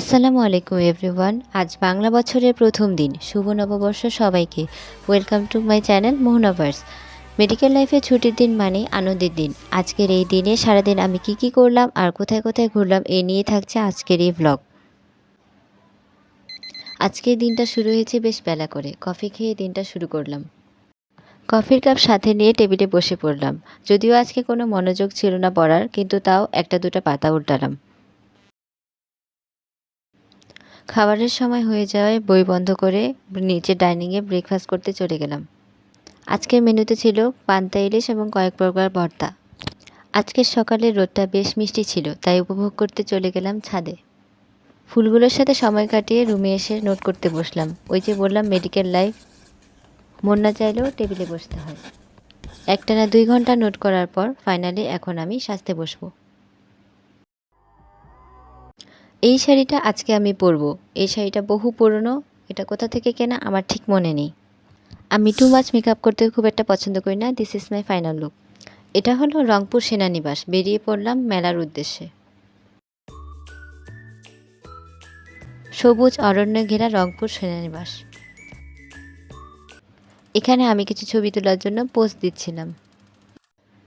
আসসালামু আলাইকুম এভরিওয়ান। আজ বাংলা বছরের প্রথম দিন। শুভ নববর্ষ সবাইকে। Welcome to my channel Mohonaverse. Medical লাইফে ছুটির দিন মানে আনন্দের দিন। আজকের এই দিনে সারাদিন আমি কি করলাম আর কোথায় কোথায় ঘুরলাম এ নিয়ে থাকছে আজকের এই ভ্লগ। আজকের দিনটা শুরু হয়েছে বেশ বেলা করে। কফি খেয়ে দিনটা শুরু করলাম। কফির কাপ সাথে নিয়ে টেবিলে বসে পড়লাম। যদিও আজকে কোনো মনোযোগ ছিল না পড়ার, কিন্তু তাও একটা দুটো পাতা উল্টালাম। খাবারের সময় হয়ে যাওয়ায় বই বন্ধ করে নিচে ডাইনিংয়ে ব্রেকফাস্ট করতে চলে গেলাম। আজকের মেনুতে ছিল পান্তা ইলিশ এবং কয়েক প্রকার ভর্তা। আজকের সকালের রোদটা বেশ মিষ্টি ছিল, তাই উপভোগ করতে চলে গেলাম ছাদে। ফুলগুলোর সাথে সময় কাটিয়ে রুমে এসে নোট করতে বসলাম। ওই যে বললাম মেডিকেল লাইফ, মন না চাইলেও টেবিলে বসতে হয়। একটানা 2 ঘন্টা নোট করার পর ফাইনালি এখন আমি সাজতে বসবো। এই শাড়িটা আজকে আমি পরবো। এই শাড়িটা বহু পুরনো। এটা কোথা থেকে কেনা আমার ঠিক মনে নেই। আমি টু মাচ মেকআপ করতে খুব একটা পছন্দ করি না। This is my final look. এটা হলো রংপুর সেনানিবাস। বেরিয়ে পড়লাম মেলার উদ্দেশ্যে। সবুজ অরণ্যে ঘেরা রংপুর সেনানিবাস। এখানে আমি কিছু ছবি তোলার জন্য পোজ দিচ্ছিলাম।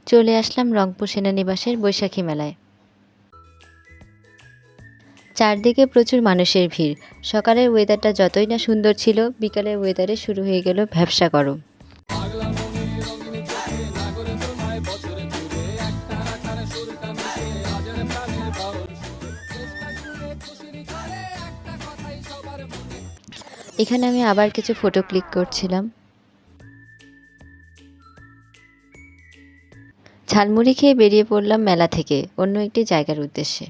চলে আসলাম রংপুর সেনানিবাসের বৈশাখী মেলায়। চারদিকে প্রচুর মানুষের ভিড়। সকালের ওয়েদারটা যতই না সুন্দর ছিল, বিকালের ওয়েদারে শুরু হয়ে গেল ভ্যাপসা গরম। এখানে আমি আবার কিছু ফটো ক্লিক করছিলাম। ঝালমুড়ি খেয়ে বেরিয়ে পড়লাম মেলা থেকে অন্য একটি জায়গার উদ্দেশ্যে।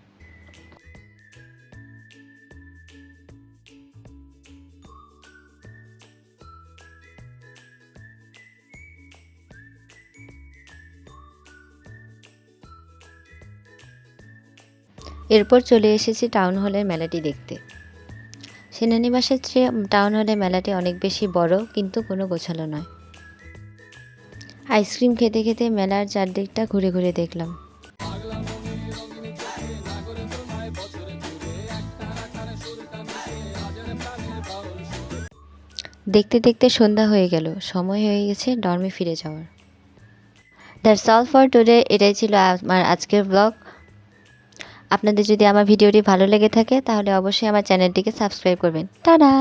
এরপর চলে এসেছি টাউন হলের মেলাটি দেখতে। সেনানিবাসের চেয়ে টাউন হলের মেলাটি অনেক বেশি বড়, কিন্তু কোনো গোছালো নয়। আইসক্রিম খেতে খেতে মেলার চারদিকটা ঘুরে ঘুরে দেখলাম। দেখতে দেখতে সন্ধ্যা হয়ে গেল। সময় হয়ে গেছে ডর্মে ফিরে যাওয়ার। That's all for today. এটাই ছিল আমার আজকের ব্লগ। আপনাদের যদি আমার ভিডিওটি ভালো লেগে থাকে তাহলে অবশ্যই আমার চ্যানেলটিকে সাবস্ক্রাইব করবেন। টাটা।